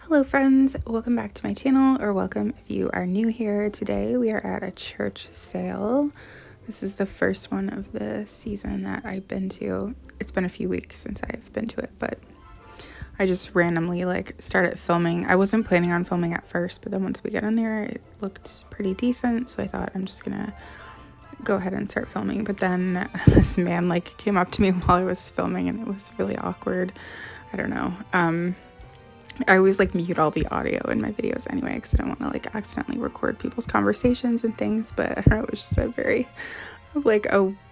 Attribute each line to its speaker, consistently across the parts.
Speaker 1: Hello friends, welcome back to my channel, or welcome if you are new here. Today we are at a church sale. This is the first one of the season that I've been to. It's been a few weeks since I've been to it, but I just randomly started filming. I wasn't planning on filming at first, but then once we got in there it looked pretty decent, so I thought I'm just gonna go ahead and start filming. But then this man came up to me while I was filming and it was really awkward. I don't know. I always mute all the audio in my videos anyway because I don't want to accidentally record people's conversations and things, but I don't know, it was just a very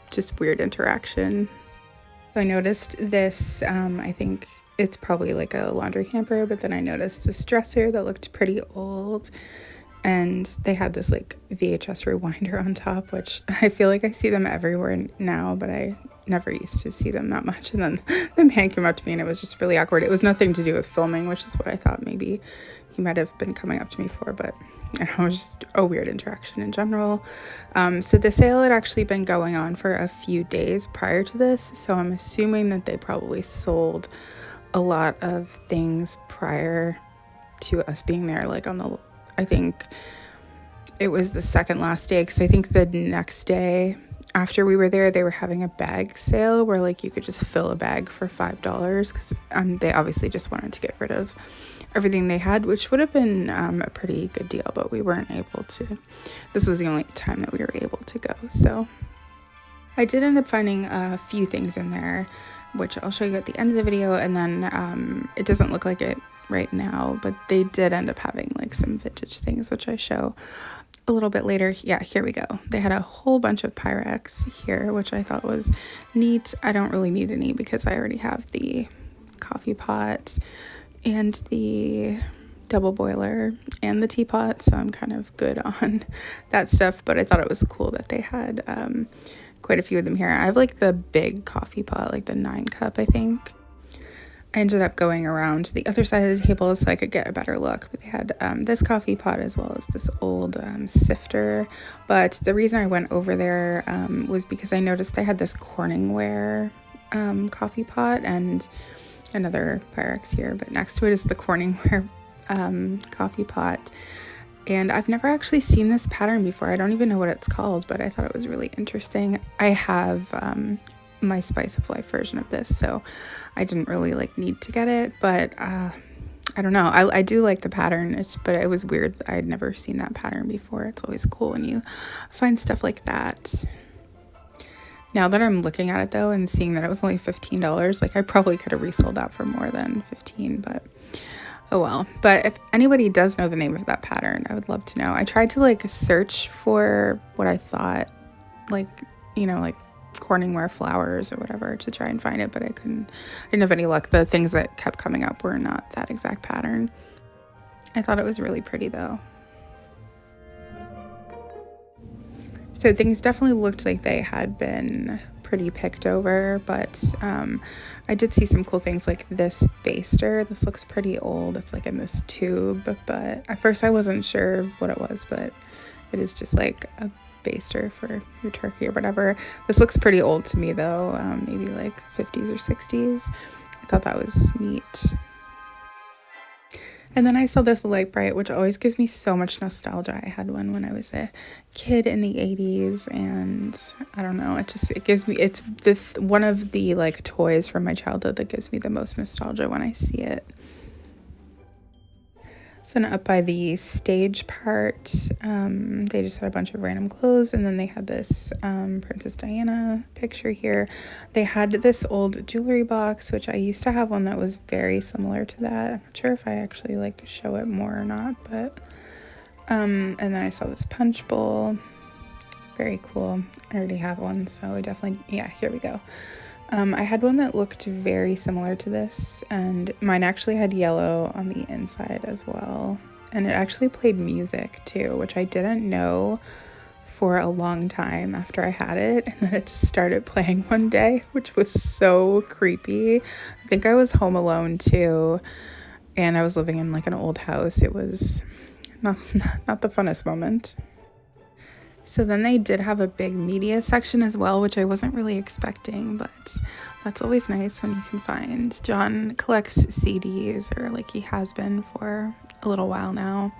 Speaker 1: just weird interaction. So I noticed this, I think it's probably a laundry hamper, but then I noticed this dresser that looked pretty old, and they had this VHS rewinder on top, which I feel like I see them everywhere now, but I never used to see them that much. And then the man came up to me and it was just really awkward. It was nothing to do with filming, which is what I thought maybe he might have been coming up to me for, but it was just a weird interaction in general. So the sale had actually been going on for a few days prior to this, so I'm assuming that they probably sold a lot of things prior to us being there, I think it was the second last day, because I think the next day after we were there, they were having a bag sale where you could just fill a bag for $5, because they obviously just wanted to get rid of everything they had, which would have been a pretty good deal, but we weren't able to. This was the only time that we were able to go. So I did end up finding a few things in there, which I'll show you at the end of the video, and then it doesn't look like it right now, but they did end up having some vintage things, which I show a little bit later. Yeah, here we go. They had a whole bunch of Pyrex here, which I thought was neat. I don't really need any because I already have the coffee pot and the double boiler and the teapot, so I'm kind of good on that stuff, but I thought it was cool that they had quite a few of them here. I have the big coffee pot, the 9-cup, I think. I ended up going around to the other side of the table so I could get a better look, but they had this coffee pot as well as this old sifter. But the reason I went over there was because I noticed they had this Corningware coffee pot and another Pyrex here, but next to it is the Corningware coffee pot. And I've never actually seen this pattern before. I don't even know what it's called, but I thought it was really interesting. I have my Spice of Life version of this, so I didn't really need to get it, but I don't know, I do like the pattern, but it was weird. I had never seen that pattern before. It's always cool when you find stuff like that. Now that I'm looking at it though and seeing that it was only $15, I probably could have resold that for more than 15, but oh well. But if anybody does know the name of that pattern, I would love to know. I tried to search for what I thought Corningware flowers or whatever to try and find it, but I didn't have any luck. The things that kept coming up were not that exact pattern. I thought it was really pretty though. So things definitely looked like they had been pretty picked over, but I did see some cool things like this baster. This looks pretty old. It's in this tube, but at first I wasn't sure what it was, but it is just a baster for your turkey or whatever. This looks pretty old to me though, maybe 50s or 60s. I thought that was neat. And then I saw this light bright, which always gives me so much nostalgia. I had one when I was a kid in the 80s, and I don't know, it gives me, it's one of the toys from my childhood that gives me the most nostalgia when I see it. So up by the stage part, they just had a bunch of random clothes, and then they had this Princess Diana picture here. They had this old jewelry box, which I used to have one that was very similar to that. I'm not sure if I actually show it more or not, but and then I saw this punch bowl. Very cool. I already have one, so I definitely, yeah, here we go. I had one that looked very similar to this, and mine actually had yellow on the inside as well, and it actually played music too, which I didn't know for a long time after I had it, and then it just started playing one day, which was so creepy. I think I was home alone too, and I was living in an old house. It was not the funnest moment. So then they did have a big media section as well, which I wasn't really expecting, but that's always nice when you can find. John collects CDs, or like he has been for a little while now.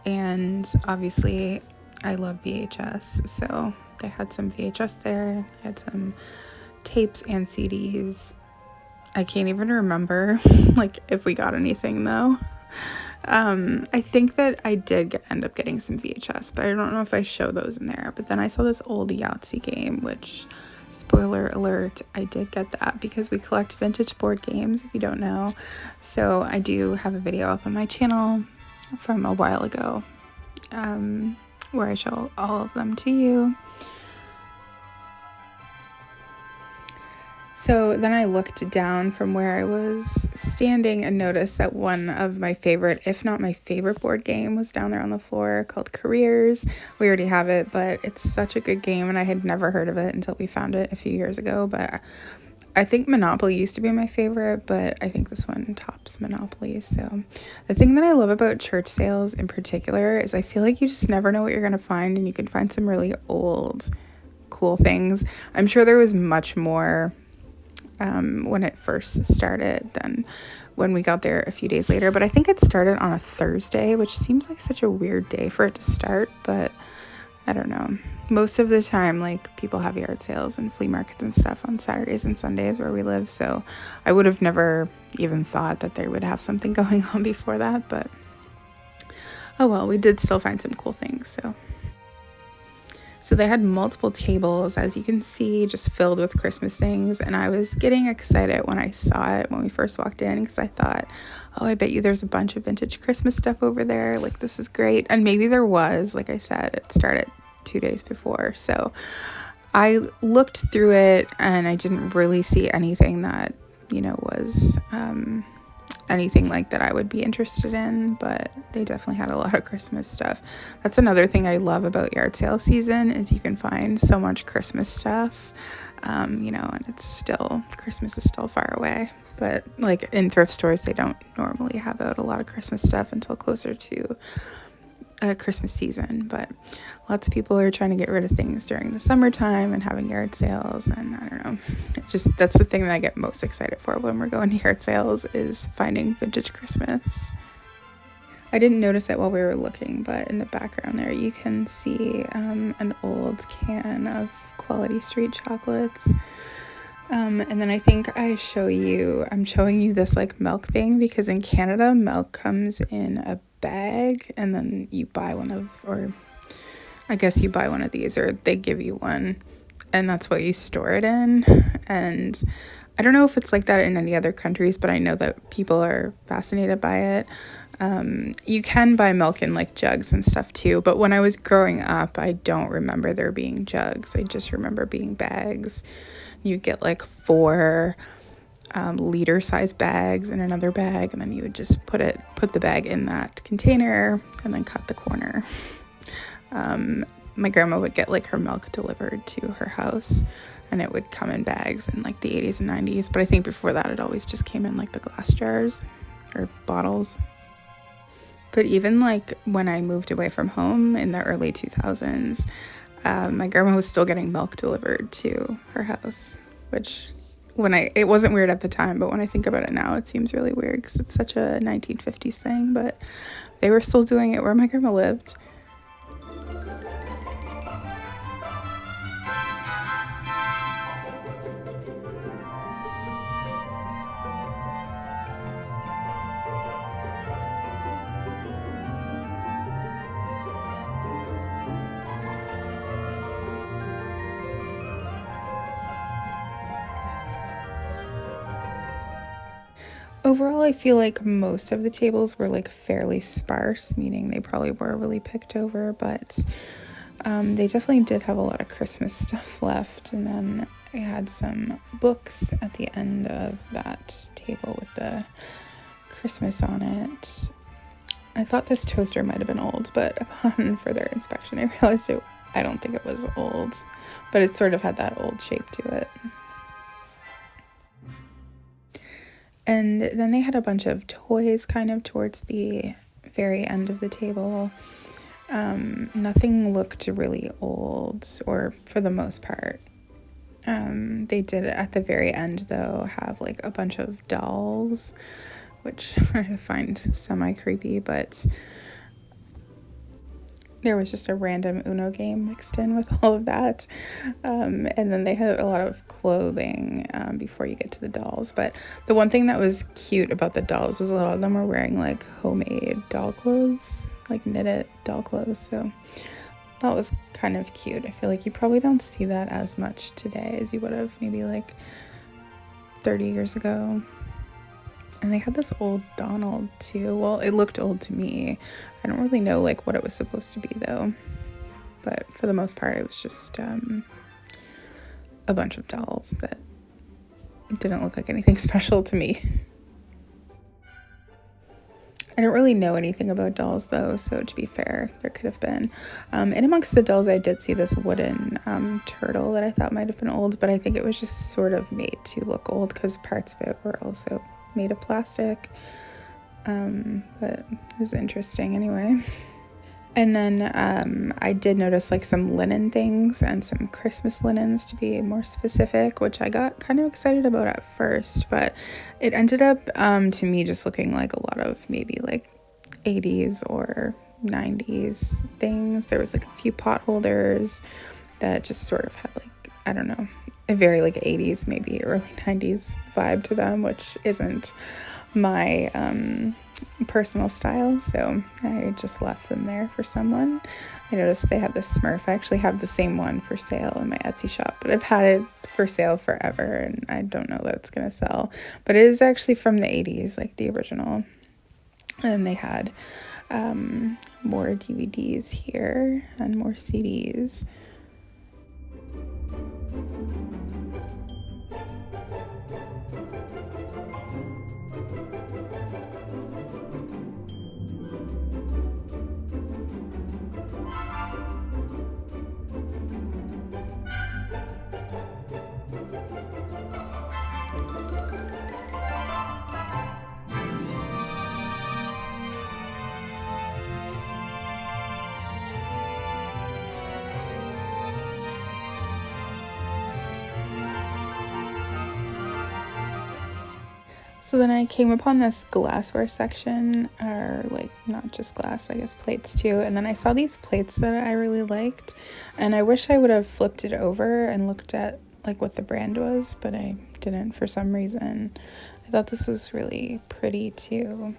Speaker 1: And obviously I love VHS, so they had some VHS there, they had some tapes and CDs. I can't even remember like if we got anything though. I think that I did end up getting some VHS, but I don't know if I show those in there. But then I saw this old Yahtzee game, which, spoiler alert, I did get that because we collect vintage board games, if you don't know. So I do have a video up on my channel from a while ago, where I show all of them to you. So then I looked down from where I was standing and noticed that one of my favorite, if not my favorite board game, was down there on the floor, called Careers. We already have it, but it's such a good game, and I had never heard of it until we found it a few years ago. But I think Monopoly used to be my favorite, but I think this one tops Monopoly. So the thing that I love about church sales in particular is I feel like you just never know what you're going to find, and you can find some really old, cool things. I'm sure there was much more when it first started than when we got there a few days later, but I think it started on a Thursday, which seems like such a weird day for it to start, but I don't know. Most of the time, like, people have yard sales and flea markets and stuff on Saturdays and Sundays where we live, so I would have never even thought that they would have something going on before that, but oh well, we did still find some cool things. So they had multiple tables, as you can see, just filled with Christmas things. And I was getting excited when I saw it when we first walked in, because I thought, oh, I bet you there's a bunch of vintage Christmas stuff over there. Like, this is great. And maybe there was. Like I said, it started 2 days before. So I looked through it and I didn't really see anything that, was anything like that I would be interested in, but they definitely had a lot of Christmas stuff. That's another thing I love about yard sale season, is you can find so much Christmas stuff, and it's still, Christmas is still far away, but like in thrift stores, they don't normally have out a lot of Christmas stuff until closer to Christmas season, but lots of people are trying to get rid of things during the summertime and having yard sales, and I don't know, that's the thing that I get most excited for when we're going to yard sales, is finding vintage Christmas. I didn't notice it while we were looking, but in the background there you can see an old can of Quality Street chocolates. And then I think I'm showing you this like milk thing, because in Canada milk comes in a bag, and then you buy one of these, or they give you one, and that's what you store it in. And I don't know if it's like that in any other countries, but I know that people are fascinated by it. You can buy milk in like jugs and stuff too, but when I was growing up, I don't remember there being jugs. I just remember being bags. You get like 4 liter size bags in another bag, and then you would just put the bag in that container and then cut the corner. My grandma would get like her milk delivered to her house, and it would come in bags in like the 80s and 90s, but I think before that it always just came in like the glass jars or bottles. But even like when I moved away from home in the early 2000s, my grandma was still getting milk delivered to her house, which it wasn't weird at the time, but when I think about it now, it seems really weird because it's such a 1950s thing, but they were still doing it where my grandma lived. Overall, I feel like most of the tables were like fairly sparse, meaning they probably were really picked over, but they definitely did have a lot of Christmas stuff left. And then I had some books at the end of that table with the Christmas on it. I thought this toaster might have been old, but upon further inspection, I realized I don't think it was old, but it sort of had that old shape to it. And then they had a bunch of toys kind of towards the very end of the table. Nothing looked really old, or for the most part. They did at the very end, though, have like a bunch of dolls, which I find semi-creepy, but there was just a random Uno game mixed in with all of that. And then they had a lot of clothing before you get to the dolls. But the one thing that was cute about the dolls was a lot of them were wearing like homemade doll clothes, like knitted doll clothes. So that was kind of cute. I feel like you probably don't see that as much today as you would have maybe like 30 years ago. And they had this old Donald too. Well, it looked old to me. I don't really know like what it was supposed to be though. But for the most part, it was just a bunch of dolls that didn't look like anything special to me. I don't really know anything about dolls though, so to be fair, there could have been. And amongst the dolls, I did see this wooden turtle that I thought might have been old, but I think it was just sort of made to look old because parts of it were also made of plastic. But it was interesting anyway. And then I did notice like some linen things and some Christmas linens, to be more specific, which I got kind of excited about at first, but it ended up to me just looking like a lot of maybe like 80s or 90s things. There was like a few pot holders that just sort of had like, I don't know, a very like 80s, maybe early 90s vibe to them, which isn't my personal style, so I just left them there for someone. I noticed they had this Smurf. I actually have the same one for sale in my Etsy shop, but I've had it for sale forever and I don't know that it's gonna sell. But it is actually from the 80s, like the original. And they had more DVDs here and more CDs. So then I came upon this glassware section, or like not just glass, I guess plates too. And then I saw these plates that I really liked, and I wish I would have flipped it over and looked at like what the brand was, but I didn't for some reason. I thought this was really pretty too,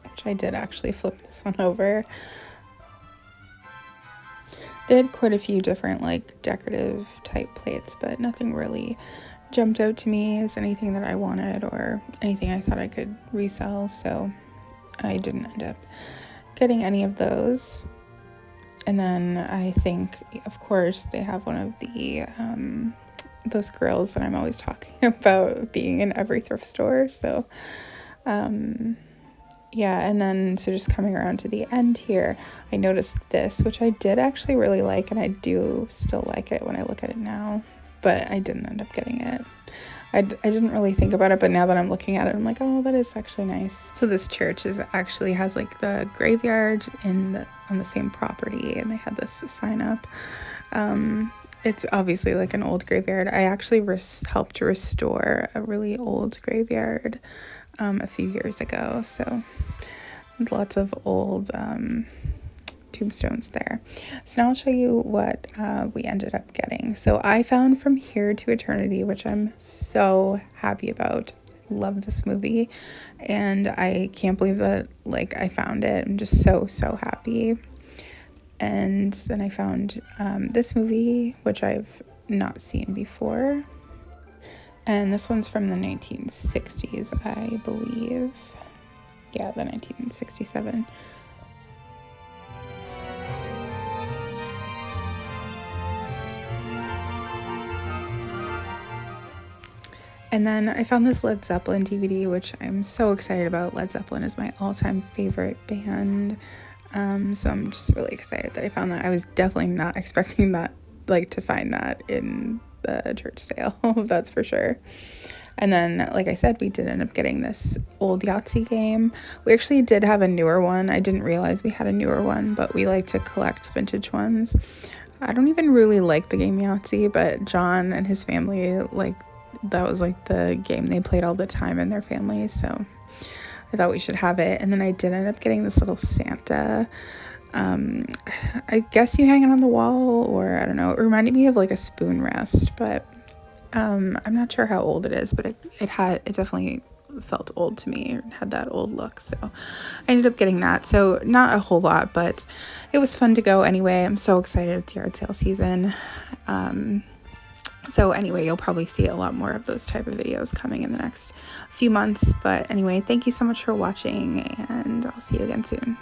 Speaker 1: which I did actually flip this one over. They had quite a few different like decorative type plates, but nothing really jumped out to me as anything that I wanted or anything I thought I could resell, so I didn't end up getting any of those. And then I think, of course, they have one of the those grills that I'm always talking about being in every thrift store. So yeah, and then so just coming around to the end here, I noticed this, which I did actually really like, and I do still like it when I look at it now, but I didn't end up getting it. I didn't really think about it, but now that I'm looking at it, I'm like, oh, that is actually nice. So this church actually has like the graveyard on the same property, and they had this sign up. It's obviously like an old graveyard. I actually helped restore a really old graveyard a few years ago, so lots of old tombstones there. So now I'll show you what we ended up getting. So I found From Here to Eternity, which I'm so happy about. Love this movie, and I can't believe that like I found it. I'm just so happy. And then I found this movie, which I've not seen before, and this one's from the 1960s, I believe. Yeah, the 1967. And then I found this Led Zeppelin DVD, which I'm so excited about. Led Zeppelin is my all-time favorite band. So I'm just really excited that I found that. I was definitely not expecting that, like, to find that in the church sale. That's for sure. And then, like I said, we did end up getting this old Yahtzee game. We actually did have a newer one. I didn't realize we had a newer one, but we like to collect vintage ones. I don't even really like the game Yahtzee, but John and his family, like, that was like the game they played all the time in their family, so I thought we should have it. And then I did end up getting this little Santa. I guess you hang it on the wall, or I don't know. It reminded me of like a spoon rest, but I'm not sure how old it is, but it definitely felt old to me. It had that old look, so I ended up getting that. So not a whole lot, but it was fun to go anyway. I'm so excited it's yard sale season. So anyway, you'll probably see a lot more of those type of videos coming in the next few months. But anyway, thank you so much for watching, and I'll see you again soon.